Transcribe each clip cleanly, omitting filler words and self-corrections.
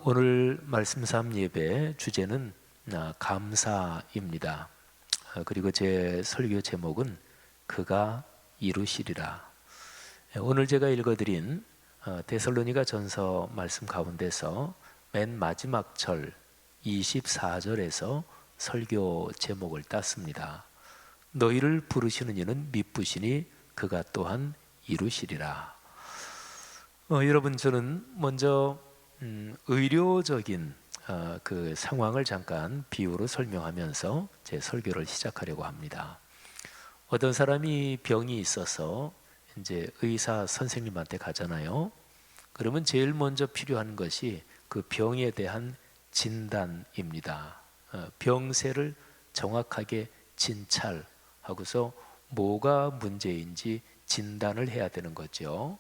오늘 말씀 3예배 주제는 감사입니다. 그리고 제 설교 제목은 그가 이루시리라. 오늘 제가 읽어드린 데살로니가 전서 말씀 가운데서 맨 마지막 절 24절에서 설교 제목을 땄습니다. 너희를 부르시는 이는 미쁘시니 그가 또한 이루시리라. 여러분, 저는 먼저 의료적인 그 상황을 잠깐 비유로 설명하면서 제 설교를 시작하려고 합니다. 어떤 사람이 병이 있어서 이제 의사 선생님한테 가잖아요. 그러면 제일 먼저 필요한 것이 그 병에 대한 진단입니다. 병세를 정확하게 진찰하고서 뭐가 문제인지 진단을 해야 되는 거죠.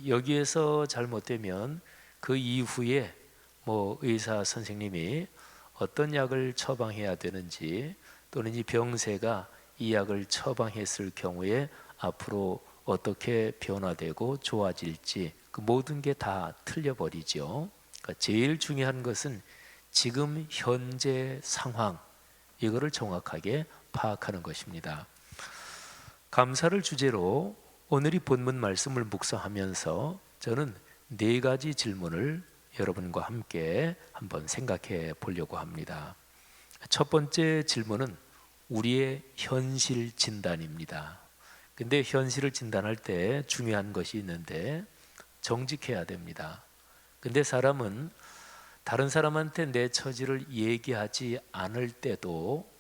여기에서 잘못되면 그 이후에 의사 선생님이 어떤 약을 처방해야 되는지, 또는 이 병세가 이 약을 처방했을 경우에 앞으로 어떻게 변화되고 좋아질지, 그 모든 게 다 틀려버리죠. 그러니까 제일 중요한 것은 지금 현재 상황, 이거를 정확하게 파악하는 것입니다. 감사를 주제로 오늘 이 본문 말씀을 묵상하면서 저는 4가지 질문을 여러분과 함께 한번 생각해 보려고 합니다. 첫 번째 질문은 우리의 현실 진단입니다. 근데 현실을 진단할 때 중요한 것이 있는데 정직해야 됩니다. 근데 사람은 다른 사람한테 내 처지를 얘기하지 않을 때도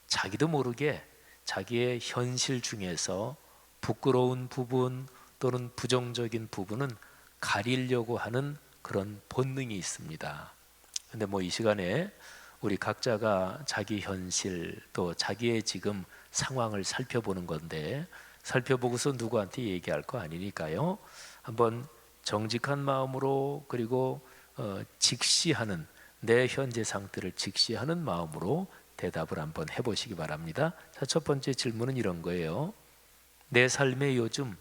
자기도 모르게 자기의 현실 중에서 부끄러운 부분 또는 부정적인 부분은 가리려고 하는 그런 본능이 있습니다. 근데 이 시간에 우리 각자가 자기 현실 또 자기의 지금 상황을 살펴보는 건데, 살펴보고서 누구한테 얘기할 거 아니니까요. 한번 정직한 마음으로, 그리고 직시하는, 내 현재 상태를 직시하는 마음으로 대답을 한번 해보시기 바랍니다. 자, 첫 번째 질문은 이런 거예요. 내 삶에 요즘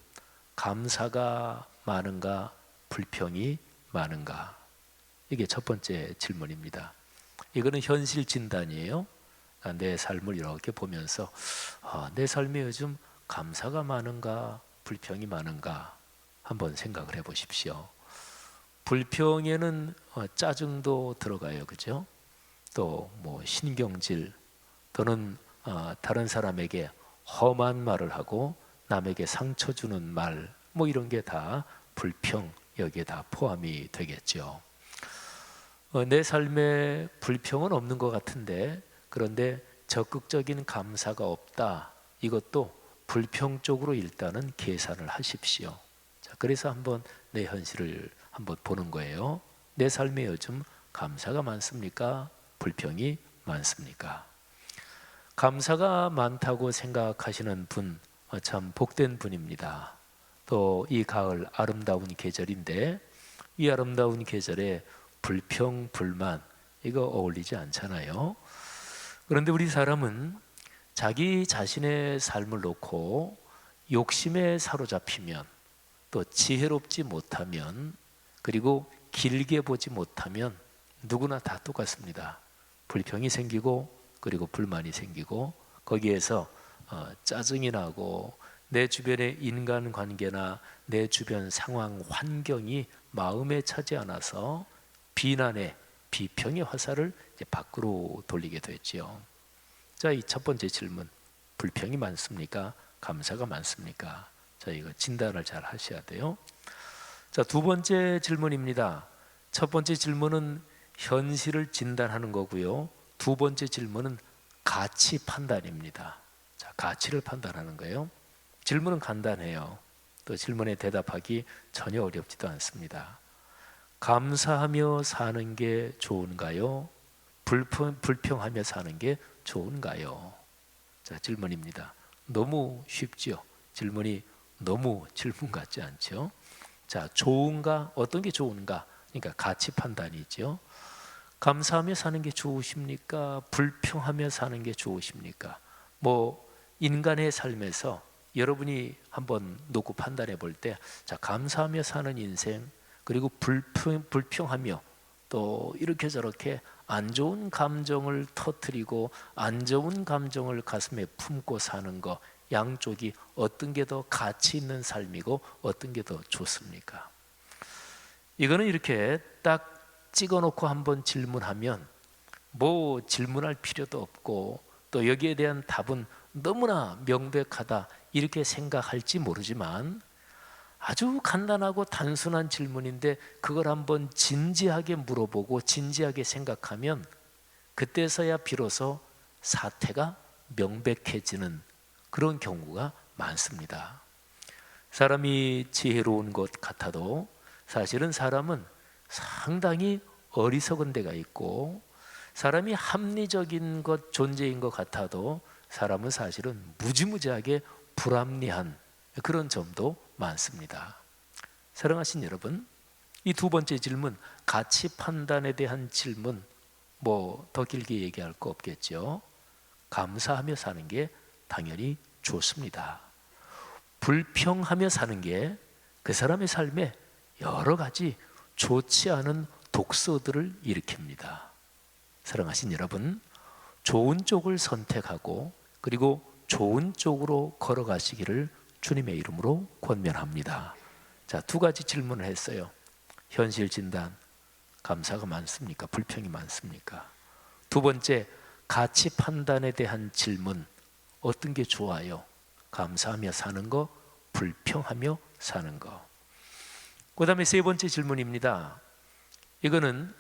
감사가 많은가, 불평이 많은가? 이게 첫 번째 질문입니다. 이거는 현실 진단이에요. 내 삶을 이렇게 보면서 내 삶에 요즘 감사가 많은가, 불평이 많은가? 한번 생각을 해보십시오. 불평에는 짜증도 들어가요, 그죠? 또 신경질, 또는 다른 사람에게 험한 말을 하고 남에게 상처 주는 말, 이런 게 다 불평, 여기에 다 포함이 되겠죠. 내 삶에 불평은 없는 것 같은데, 그런데 적극적인 감사가 없다, 이것도 불평 쪽으로 일단은 계산을 하십시오. 자, 그래서 한번 내 현실을 한번 보는 거예요. 내 삶에 요즘 감사가 많습니까? 불평이 많습니까? 감사가 많다고 생각하시는 분, 참 복된 분입니다. 또 이 가을 아름다운 계절인데, 이 아름다운 계절에 불평, 불만, 이거 어울리지 않잖아요. 그런데 우리 사람은 자기 자신의 삶을 놓고 욕심에 사로잡히면, 또 지혜롭지 못하면, 그리고 길게 보지 못하면 누구나 다 똑같습니다. 불평이 생기고, 그리고 불만이 생기고, 거기에서 짜증이 나고, 내 주변의 인간관계나 내 주변 상황, 환경이 마음에 차지 않아서 비난의, 비평의 화살을 이제 밖으로 돌리게 되죠. 자, 이 첫 번째 질문, 불평이 많습니까? 감사가 많습니까? 자, 이거 진단을 잘 하셔야 돼요. 자, 두 번째 질문입니다. 첫 번째 질문은 현실을 진단하는 거고요. 두 번째 질문은 가치 판단입니다. 자, 가치를 판단하는 거예요. 질문은 간단해요. 또 질문에 대답하기 전혀 어렵지도 않습니다. 감사하며 사는 게 좋은가요? 불평하며 사는 게 좋은가요? 자, 질문입니다. 너무 쉽죠? 질문이 너무 질문 같지 않죠? 자, 좋은가? 어떤 게 좋은가? 그러니까 가치 판단이죠. 감사하며 사는 게 좋으십니까? 불평하며 사는 게 좋으십니까? 인간의 삶에서 여러분이 한번 놓고 판단해 볼 때, 자, 감사하며 사는 인생, 그리고 불평하며 또 이렇게 저렇게 안 좋은 감정을 터뜨리고 안 좋은 감정을 가슴에 품고 사는 거, 양쪽이 어떤 게 더 가치 있는 삶이고 어떤 게 더 좋습니까? 이거는 이렇게 딱 찍어놓고 한번 질문하면 뭐 질문할 필요도 없고 또 여기에 대한 답은 너무나 명백하다 이렇게 생각할지 모르지만, 아주 간단하고 단순한 질문인데 그걸 한번 진지하게 물어보고 진지하게 생각하면 그때서야 비로소 사태가 명백해지는 그런 경우가 많습니다. 사람이 지혜로운 것 같아도 사실은 사람은 상당히 어리석은 데가 있고, 사람이 합리적인 것, 존재인 것 같아도 사람은 사실은 무지무지하게 불합리한 그런 점도 많습니다. 사랑하신 여러분, 이 두 번째 질문, 가치 판단에 대한 질문, 뭐 더 길게 얘기할 거 없겠죠. 감사하며 사는 게 당연히 좋습니다. 불평하며 사는 게 그 사람의 삶에 여러 가지 좋지 않은 독소들을 일으킵니다. 사랑하신 여러분, 좋은 쪽을 선택하고 그리고 좋은 쪽으로 걸어가시기를 주님의 이름으로 권면합니다. 자, 두 가지 질문을 했어요. 현실 진단, 감사가 많습니까? 불평이 많습니까? 두 번째, 가치 판단에 대한 질문, 어떤 게 좋아요? 감사하며 사는 거, 불평하며 사는 거. 그 다음에 세 번째 질문입니다. 이거는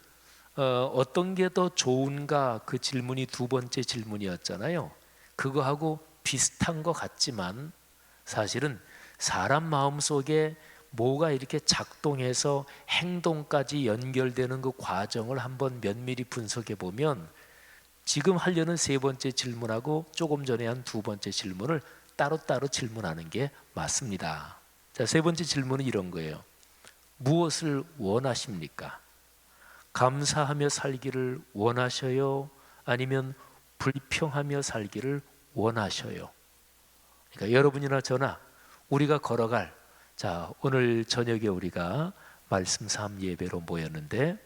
어떤 게 더 좋은가, 그 질문이 두 번째 질문이었잖아요. 그거하고 비슷한 것 같지만 사실은 사람 마음속에 뭐가 이렇게 작동해서 행동까지 연결되는 그 과정을 한번 면밀히 분석해 보면 지금 하려는 세 번째 질문하고 조금 전에 한 두 번째 질문을 따로따로 질문하는 게 맞습니다. 자, 세 번째 질문은 이런 거예요. 무엇을 원하십니까? 감사하며 살기를 원하셔요? 아니면 불평하며 살기를 원하셔요? 그러니까 여러분이나 저나 우리가 걸어갈, 자, 오늘 저녁에 우리가 말씀 3 예배로 모였는데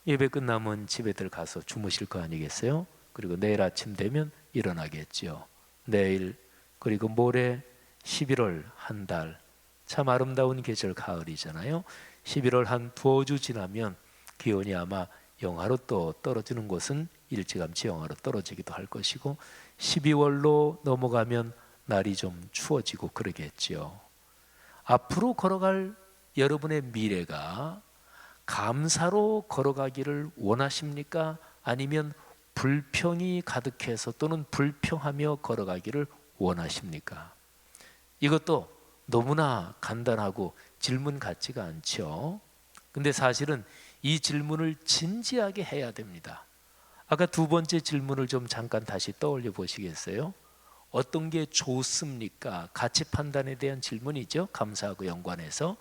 예배 끝나면 집에들 가서 주무실 거 아니겠어요? 그리고 내일 아침 되면 일어나겠죠. 내일 그리고 모레 11월 한 달, 참 아름다운 계절 가을이잖아요. 11월 한 두어 주 지나면 기온이 아마 영하로 또 떨어지는 곳은 일찌감치 영하로 떨어지기도 할 것이고 12월로 넘어가면 날이 좀 추워지고 그러겠지요. 앞으로 걸어갈 여러분의 미래가 감사로 걸어가기를 원하십니까? 아니면 불평이 가득해서 또는 불평하며 걸어가기를 원하십니까? 이것도 너무나 간단하고 질문 같지가 않죠. 근데 사실은 이 질문을 진지하게 해야 됩니다. 아까 두 번째 질문을 좀 잠깐 다시 떠올려 보시겠어요? 어떤 게 좋습니까? 가치 판단에 대한 질문이죠. 감사하고 연관해서.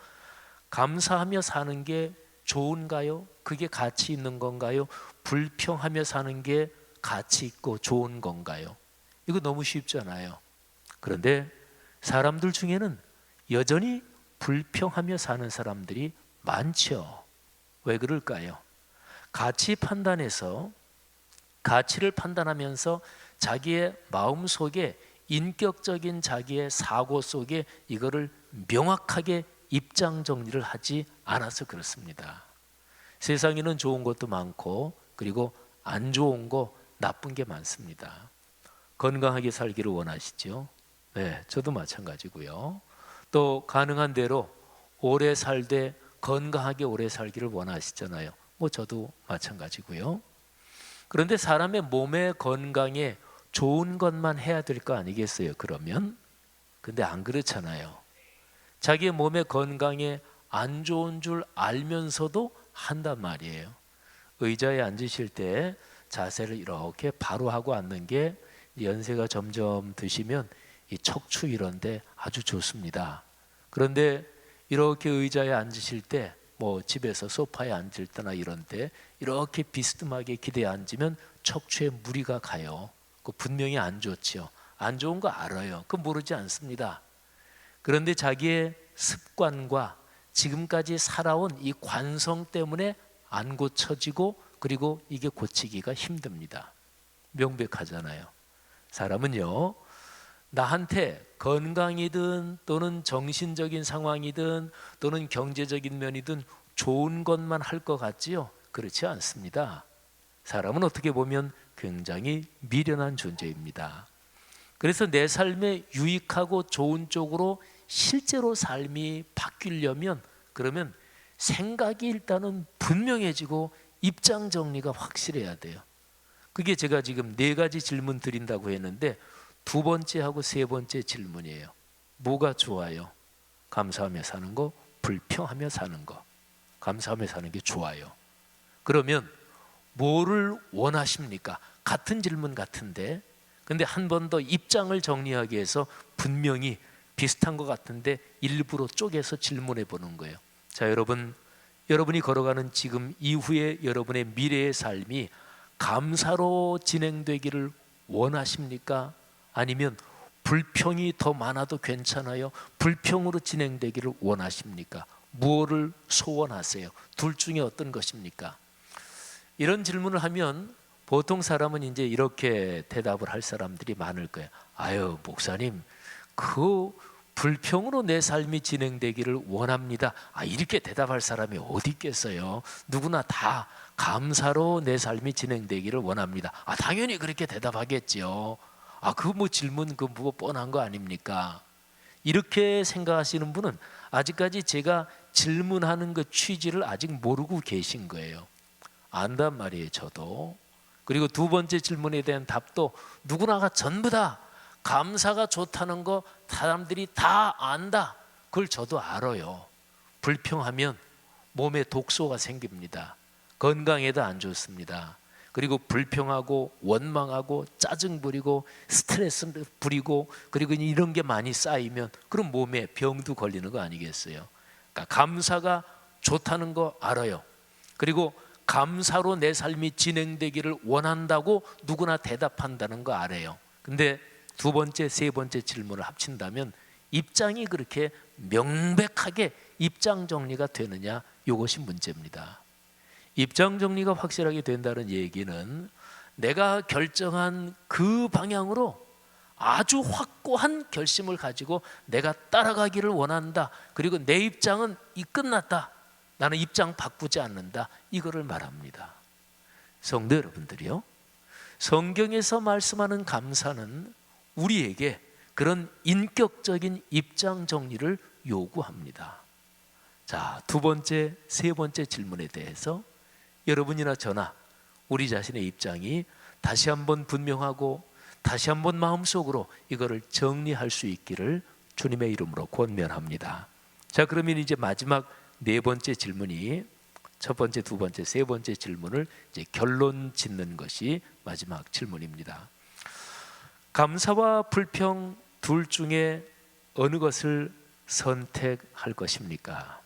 감사하며 사는 게 좋은가요? 그게 가치 있는 건가요? 불평하며 사는 게 가치 있고 좋은 건가요? 이거 너무 쉽잖아요. 그런데 사람들 중에는 여전히 불평하며 사는 사람들이 많죠. 왜 그럴까요? 가치 판단에서, 가치를 판단하면서 자기의 마음 속에, 인격적인 자기의 사고 속에 이거를 명확하게 입장 정리를 하지 않아서 그렇습니다. 세상에는 좋은 것도 많고 그리고 안 좋은 거, 나쁜 게 많습니다. 건강하게 살기를 원하시죠? 네, 저도 마찬가지고요. 또 가능한 대로 오래 살되 건강하게 오래 살기를 원하시잖아요. 뭐 저도 마찬가지고요. 그런데 사람의 몸의 건강에 좋은 것만 해야 될 거 아니겠어요? 그러면? 근데 안 그렇잖아요. 자기의 몸의 건강에 안 좋은 줄 알면서도 한단 말이에요. 의자에 앉으실 때 자세를 이렇게 바로 하고 앉는 게 연세가 점점 드시면 이 척추 이런 데 아주 좋습니다. 그런데 이렇게 의자에 앉으실 때, 뭐 집에서 소파에 앉을 때나 이런 때 이렇게 비스듬하게 기대에 앉으면 척추에 무리가 가요. 그 분명히 안 좋지요. 안 좋은 거 알아요. 그 모르지 않습니다. 그런데 자기의 습관과 지금까지 살아온 이 관성 때문에 안 고쳐지고 그리고 이게 고치기가 힘듭니다. 명백하잖아요. 사람은요, 나한테 건강이든 또는 정신적인 상황이든 또는 경제적인 면이든 좋은 것만 할 것 같지요? 그렇지 않습니다. 사람은 어떻게 보면 굉장히 미련한 존재입니다. 그래서 내 삶에 유익하고 좋은 쪽으로 실제로 삶이 바뀌려면, 그러면 생각이 일단은 분명해지고 입장 정리가 확실해야 돼요. 그게 제가 지금 4가지 질문 드린다고 했는데 두 번째하고 세 번째 질문이에요. 뭐가 좋아요? 감사하며 사는 거, 불평하며 사는 거. 감사하며 사는 게 좋아요. 그러면 뭐를 원하십니까? 같은 질문 같은데, 근데 한 번 더 입장을 정리하기 위해서 분명히 비슷한 것 같은데 일부러 쪼개서 질문해 보는 거예요. 자, 여러분이 걸어가는 지금 이후에 여러분의 미래의 삶이 감사로 진행되기를 원하십니까? 아니면 불평이 더 많아도 괜찮아요? 불평으로 진행되기를 원하십니까? 무엇을 소원하세요? 둘 중에 어떤 것입니까? 이런 질문을 하면 보통 사람은 이제 이렇게 대답을 할 사람들이 많을 거예요. 아유, 목사님, 그 불평으로 내 삶이 진행되기를 원합니다. 이렇게 대답할 사람이 어디 있겠어요? 누구나 다 감사로 내 삶이 진행되기를 원합니다. 당연히 그렇게 대답하겠지요. 그 뭐 질문 그 뭐 뻔한 거 아닙니까? 이렇게 생각하시는 분은 아직까지 제가 질문하는 그 취지를 아직 모르고 계신 거예요. 안단 말이에요, 저도. 그리고 두 번째 질문에 대한 답도 누구나가 전부 다 감사가 좋다는 거 사람들이 다 안다. 그걸 저도 알아요. 불평하면 몸에 독소가 생깁니다. 건강에도 안 좋습니다. 그리고 불평하고 원망하고 짜증 부리고 스트레스 부리고 그리고 이런 게 많이 쌓이면 그럼 몸에 병도 걸리는 거 아니겠어요? 그러니까 감사가 좋다는 거 알아요. 그리고 감사로 내 삶이 진행되기를 원한다고 누구나 대답한다는 거 알아요. 근데 두 번째, 세 번째 질문을 합친다면 입장이 그렇게 명백하게 입장 정리가 되느냐, 이것이 문제입니다. 입장 정리가 확실하게 된다는 얘기는 내가 결정한 그 방향으로 아주 확고한 결심을 가지고 내가 따라가기를 원한다. 그리고 내 입장은 끝났다. 나는 입장 바꾸지 않는다. 이거를 말합니다. 성도 여러분들이요, 성경에서 말씀하는 감사는 우리에게 그런 인격적인 입장 정리를 요구합니다. 자, 두 번째, 세 번째 질문에 대해서 여러분이나 저나 우리 자신의 입장이 다시 한번 분명하고 다시 한번 마음속으로 이거를 정리할 수 있기를 주님의 이름으로 권면합니다. 자, 그러면 이제 마지막 네 번째 질문이 첫 번째, 두 번째, 세 번째 질문을 이제 결론 짓는 것이 마지막 질문입니다. 감사와 불평 둘 중에 어느 것을 선택할 것입니까?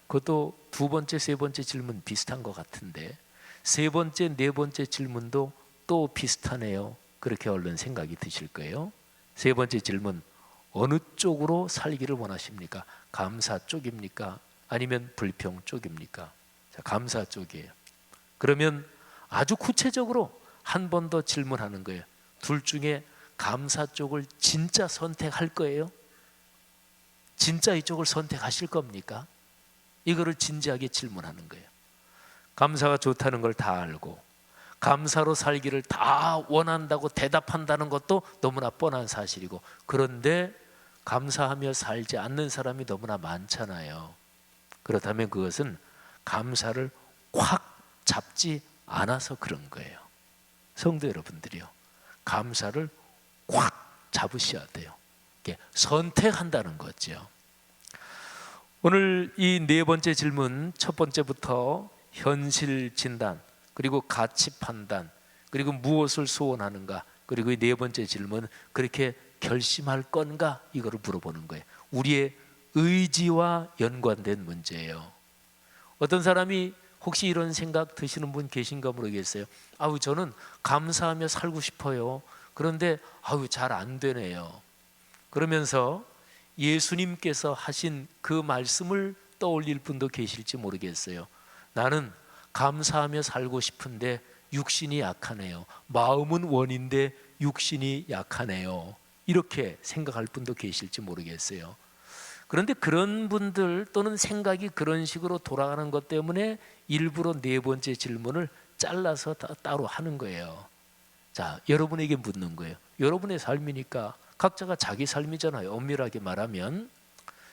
그것도 두 번째, 세 번째 질문 비슷한 것 같은데 세 번째, 네 번째 질문도 또 비슷하네요. 그렇게 얼른 생각이 드실 거예요. 세 번째 질문, 어느 쪽으로 살기를 원하십니까? 감사 쪽입니까? 아니면 불평 쪽입니까? 자, 감사 쪽이에요. 그러면 아주 구체적으로 한 번 더 질문하는 거예요. 둘 중에 감사 쪽을 진짜 선택할 거예요? 진짜 이쪽을 선택하실 겁니까? 이거를 진지하게 질문하는 거예요. 감사가 좋다는 걸 다 알고 감사로 살기를 다 원한다고 대답한다는 것도 너무나 뻔한 사실이고, 그런데 감사하며 살지 않는 사람이 너무나 많잖아요. 그렇다면 그것은 감사를 꽉 잡지 않아서 그런 거예요. 성도 여러분들이요, 감사를 꽉 잡으셔야 돼요. 이게 선택한다는 거죠. 오늘 이 네 번째 질문, 첫 번째부터 현실 진단, 그리고 가치 판단, 그리고 무엇을 소원하는가, 그리고 이 네 번째 질문, 그렇게 결심할 건가, 이거를 물어보는 거예요. 우리의 의지와 연관된 문제예요. 어떤 사람이 혹시 이런 생각 드시는 분 계신가 모르겠어요. 저는 감사하며 살고 싶어요. 그런데 잘 안 되네요. 그러면서 예수님께서 하신 그 말씀을 떠올릴 분도 계실지 모르겠어요. 나는 감사하며 살고 싶은데 육신이 약하네요. 마음은 원인데 육신이 약하네요. 이렇게 생각할 분도 계실지 모르겠어요. 그런데 그런 분들 또는 생각이 그런 식으로 돌아가는 것 때문에 일부러 네 번째 질문을 잘라서 따로 하는 거예요. 자, 여러분에게 묻는 거예요. 여러분의 삶이니까 각자가 자기 삶이잖아요. 엄밀하게 말하면.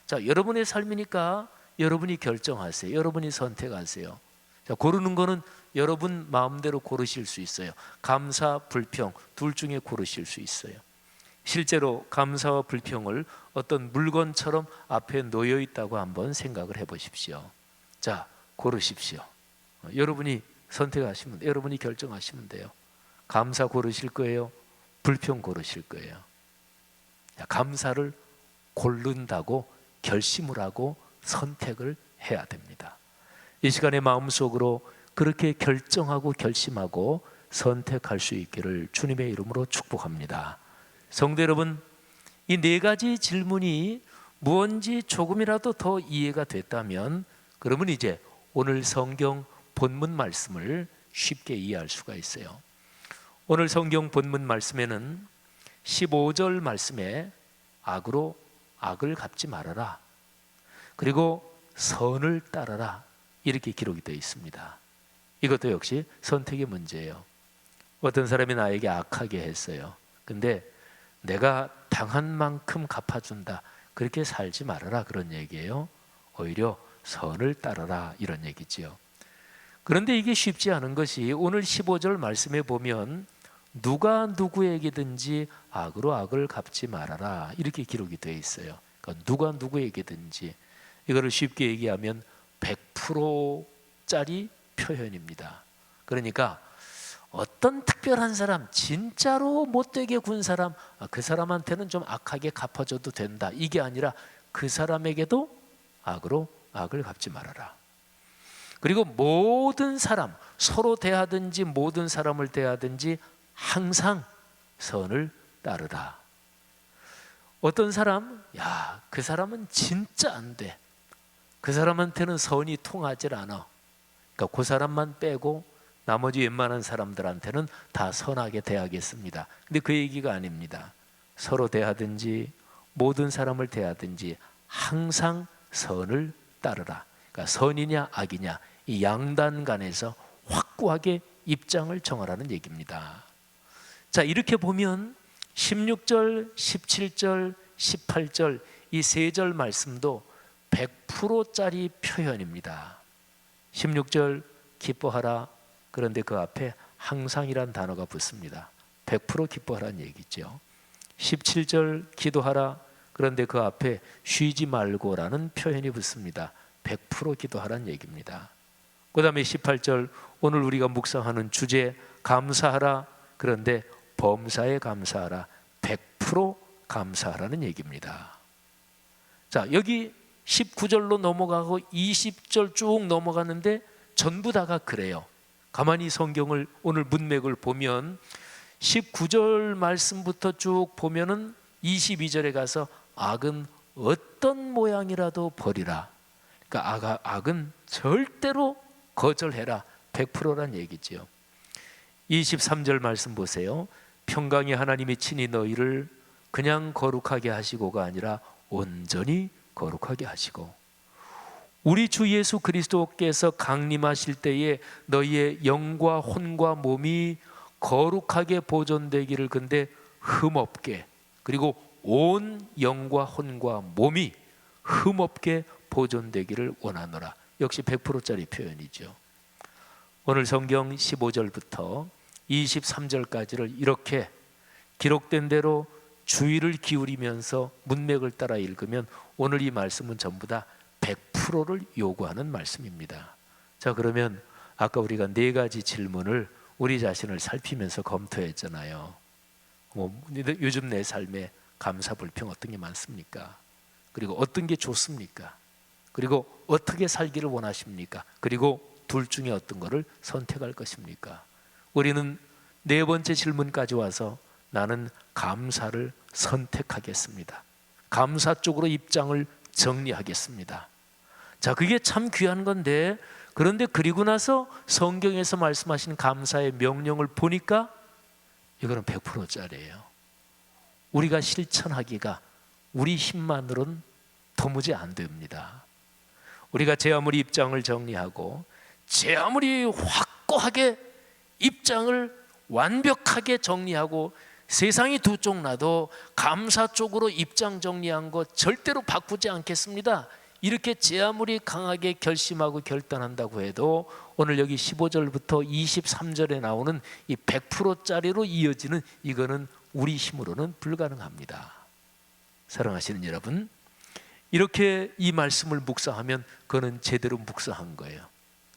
자, 여러분의 삶이니까 여러분이 결정하세요. 여러분이 선택하세요. 자, 고르는 거는 여러분 마음대로 고르실 수 있어요. 감사, 불평 둘 중에 고르실 수 있어요. 실제로 감사와 불평을 어떤 물건처럼 앞에 놓여 있다고 한번 생각을 해보십시오. 자, 고르십시오. 여러분이 선택하시면, 여러분이 결정하시면 돼요. 감사 고르실 거예요? 불평 고르실 거예요? 감사를 고른다고 결심을 하고 선택을 해야 됩니다. 이 시간에 마음속으로 그렇게 결정하고 결심하고 선택할 수 있기를 주님의 이름으로 축복합니다. 성도 여러분, 이 네 가지 질문이 무언지 조금이라도 더 이해가 됐다면 그러면 이제 오늘 성경 본문 말씀을 쉽게 이해할 수가 있어요. 오늘 성경 본문 말씀에는 15절 말씀에 악으로 악을 갚지 말아라, 그리고 선을 따르라, 이렇게 기록이 되어 있습니다. 이것도 역시 선택의 문제예요. 어떤 사람이 나에게 악하게 했어요. 근데 내가 당한 만큼 갚아준다, 그렇게 살지 말아라, 그런 얘기예요. 오히려 선을 따르라, 이런 얘기지요. 그런데 이게 쉽지 않은 것이 오늘 15절 말씀에 보면 누가 누구에게든지 악으로 악을 갚지 말아라, 이렇게 기록이 되어 있어요. 그러니까 누가 누구에게든지, 이거를 쉽게 얘기하면 100%짜리 표현입니다. 그러니까 어떤 특별한 사람, 진짜로 못되게 군 사람, 그 사람한테는 좀 악하게 갚아줘도 된다, 이게 아니라 그 사람에게도 악으로 악을 갚지 말아라. 그리고 모든 사람, 서로 대하든지 모든 사람을 대하든지 항상 선을 따르라. 어떤 사람, 야, 그 사람은 진짜 안 돼, 그 사람한테는 선이 통하질 않아, 그러니까 그 사람만 빼고 나머지 웬만한 사람들한테는 다 선하게 대하겠습니다. 근데 그 얘기가 아닙니다. 서로 대하든지 모든 사람을 대하든지 항상 선을 따르라. 그러니까 선이냐 악이냐, 이 양단 간에서 확고하게 입장을 정하라는 얘기입니다. 자, 이렇게 보면 16절, 17절, 18절 이 세 절 말씀도 100%짜리 표현입니다. 16절 기뻐하라, 그런데 그 앞에 항상이란 단어가 붙습니다. 100% 기뻐하라는 얘기죠. 17절 기도하라, 그런데 그 앞에 쉬지 말고라는 표현이 붙습니다. 100% 기도하라는 얘기입니다. 그 다음에 18절 오늘 우리가 묵상하는 주제 감사하라, 그런데 범사에 감사하라, 100% 감사하라는 얘기입니다. 자, 여기 19절로 넘어가고 20절 쭉 넘어가는데 전부 다가 그래요. 가만히 성경을 오늘 문맥을 보면 19절 말씀부터 쭉 보면은 22절에 가서 악은 어떤 모양이라도 버리라. 그러니까 악은 절대로 거절해라, 100%란 얘기지요. 23절 말씀 보세요. 평강의 하나님이 친히 너희를 그냥 거룩하게 하시고가 아니라 온전히 거룩하게 하시고, 우리 주 예수 그리스도께서 강림하실 때에 너희의 영과 혼과 몸이 거룩하게 보존되기를, 근데 흠없게, 그리고 온 영과 혼과 몸이 흠없게 보존되기를 원하노라. 역시 100%짜리 표현이죠. 오늘 성경 15절부터 23절까지를 이렇게 기록된 대로 주의를 기울이면서 문맥을 따라 읽으면 오늘 이 말씀은 전부 다 100%를 요구하는 말씀입니다. 자, 그러면 아까 우리가 네 가지 질문을 우리 자신을 살피면서 검토했잖아요. 요즘 내 삶에 감사 불평 어떤 게 많습니까? 그리고 어떤 게 좋습니까? 그리고 어떻게 살기를 원하십니까? 그리고 둘 중에 어떤 거를 선택할 것입니까? 우리는 네 번째 질문까지 와서 나는 감사를 선택하겠습니다. 감사 쪽으로 입장을 정리하겠습니다. 자, 그게 참 귀한 건데 그런데 그리고 나서 성경에서 말씀하신 감사의 명령을 보니까 이거는 100%짜리예요. 우리가 실천하기가 우리 힘만으로는 도무지 안 됩니다. 우리가 제 아무리 입장을 정리하고 제 아무리 확고하게 입장을 완벽하게 정리하고 세상이 두 쪽 나도 감사 쪽으로 입장 정리한 거 절대로 바꾸지 않겠습니다. 이렇게 제 아무리 강하게 결심하고 결단한다고 해도 오늘 여기 15절부터 23절에 나오는 이 100%짜리로 이어지는 이거는 우리 힘으로는 불가능합니다. 사랑하시는 여러분, 이렇게 이 말씀을 묵상하면 그거는 제대로 묵상한 거예요.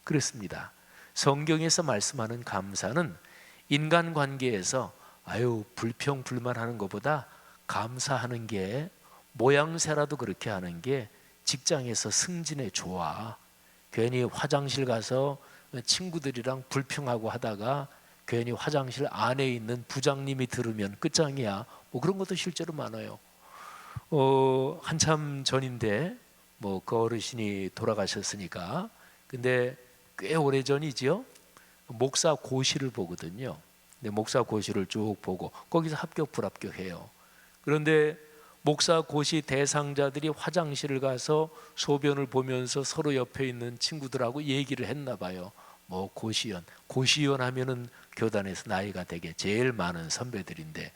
그렇습니다. 성경에서 말씀하는 감사는 인간관계에서 불평불만하는 것보다 감사하는 게, 모양새라도 그렇게 하는 게 직장에서 승진에 좋아. 괜히 화장실 가서 친구들이랑 불평하고 하다가 괜히 화장실 안에 있는 부장님이 들으면 끝장이야. 뭐 그런 것도 실제로 많아요. 한참 전인데 그 어르신이 돌아가셨으니까, 근데 꽤 오래 전이지요. 목사 고시를 보거든요. 근데 목사 고시를 쭉 보고 거기서 합격 불합격해요. 그런데 목사 고시 대상자들이 화장실을 가서 소변을 보면서 서로 옆에 있는 친구들하고 얘기를 했나 봐요. 고시원 하면은 교단에서 나이가 되게 제일 많은 선배들인데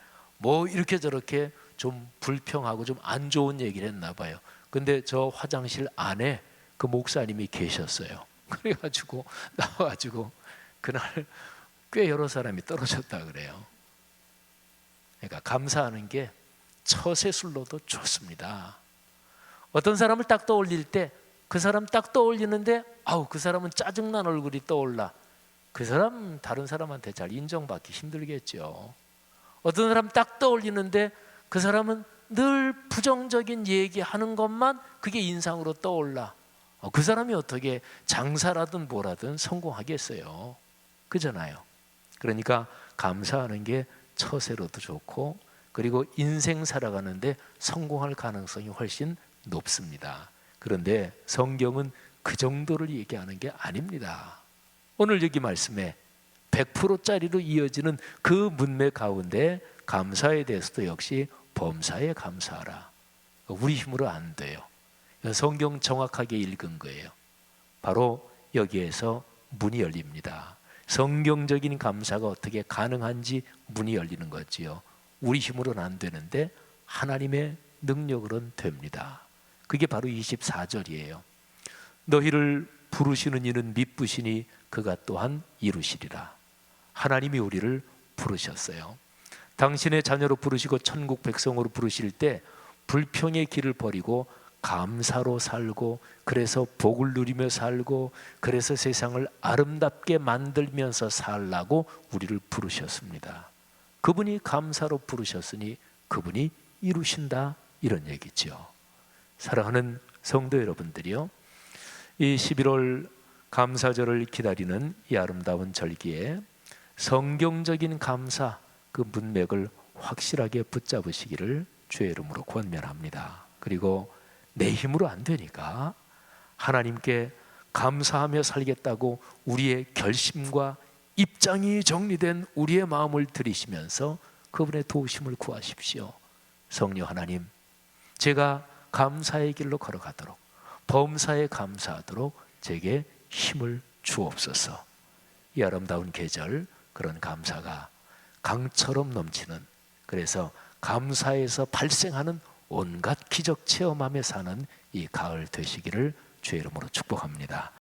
이렇게 저렇게 좀 불평하고 좀 안 좋은 얘기를 했나 봐요. 근데 저 화장실 안에 그 목사님이 계셨어요. 그래가지고 나와가지고 그날 꽤 여러 사람이 떨어졌다 그래요. 그러니까 감사하는 게 처세술로도 좋습니다. 어떤 사람을 딱 떠올릴 때 그 사람 딱 떠올리는데 그 사람은 짜증난 얼굴이 떠올라. 그 사람 다른 사람한테 잘 인정받기 힘들겠죠. 어떤 사람 딱 떠올리는데 그 사람은 늘 부정적인 얘기하는 것만 그게 인상으로 떠올라. 그 사람이 어떻게 장사라든 뭐라든 성공하겠어요. 그잖아요. 그러니까 감사하는 게 처세로도 좋고, 그리고 인생 살아가는데 성공할 가능성이 훨씬 높습니다. 그런데 성경은 그 정도를 얘기하는 게 아닙니다. 오늘 여기 말씀에 100%짜리로 이어지는 그 문맥 가운데 감사에 대해서도 역시 범사에 감사하라. 우리 힘으로 안 돼요. 성경 정확하게 읽은 거예요. 바로 여기에서 문이 열립니다. 성경적인 감사가 어떻게 가능한지 문이 열리는 거지요. 우리 힘으로는 안 되는데 하나님의 능력으로는 됩니다. 그게 바로 24절이에요. 너희를 부르시는 이는 미쁘시니 그가 또한 이루시리라. 하나님이 우리를 부르셨어요. 당신의 자녀로 부르시고 천국 백성으로 부르실 때 불평의 길을 버리고 감사로 살고, 그래서 복을 누리며 살고, 그래서 세상을 아름답게 만들면서 살라고 우리를 부르셨습니다. 그분이 감사로 부르셨으니 그분이 이루신다, 이런 얘기죠. 사랑하는 성도 여러분들이요, 이 11월 감사절을 기다리는 이 아름다운 절기에 성경적인 감사 그 문맥을 확실하게 붙잡으시기를 주의 이름으로 권면합니다. 그리고 내 힘으로 안 되니까 하나님께 감사하며 살겠다고 우리의 결심과 입장이 정리된 우리의 마음을 들이시면서 그분의 도우심을 구하십시오. 성령 하나님, 제가 감사의 길로 걸어가도록, 범사에 감사하도록 제게 힘을 주옵소서. 이 아름다운 계절, 그런 감사가 강처럼 넘치는, 그래서 감사에서 발생하는 온갖 기적 체험하며 사는 이 가을 되시기를 주의 이름으로 축복합니다.